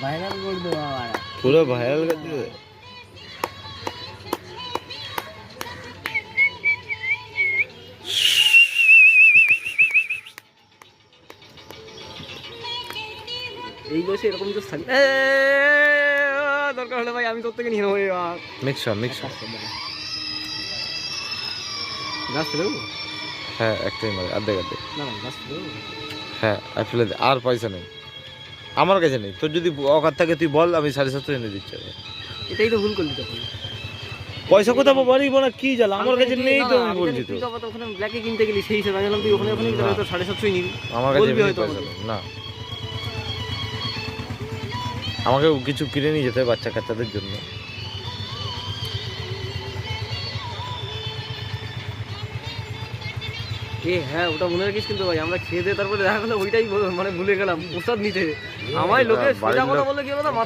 Viral করে দেবো আবার। পুরো ভাইরাল করে দিবে। এই বয়সে এরকম তো থাকি দরকার হলে ভাই আমি তোর থেকে নিয়ে নেবো। Mixer mixer. গাছ ফেলেও হ্যাঁ একটাই মারে অর্ধেক অর্ধেক। না না গাছ ফেলেও হ্যাঁ আর ফেলে দে, আর পয়সা নেই আমার কাছে নেই। তোর যদি অকার থাকে তুই বল, আমি 750 এনে দিচ্ছি। এটাই তো ভুল করলি তখন। পয়সা কোথাও পারিব না কি জ্বালা, আমার কাছে নেই তো আমি বলছি তো। তুই তো ওখানে ব্ল্যাকে কিনতে গেলি সেই হিসেবে আমি বললাম তুই ওখানে ওখানে তাহলে তো 750 নিবি। আমার কাছে বলবি এমনি হয়তো পয়সা আমাকে। নেই না, আমাকে কিছু কিনে নিয়ে যেতে হয় বাচ্চা কাচ্চাদের জন্য। হ্যাঁ ওটা মনে রাখিস কিন্তু ভাই, আমরা খেয়ে দিয়ে তারপরে দেখা গেলো ওইটাই মানে ভুলে গেলাম প্রসাদ নিতে। আমায় লোকে সোজা কথা বলে কি হলো না।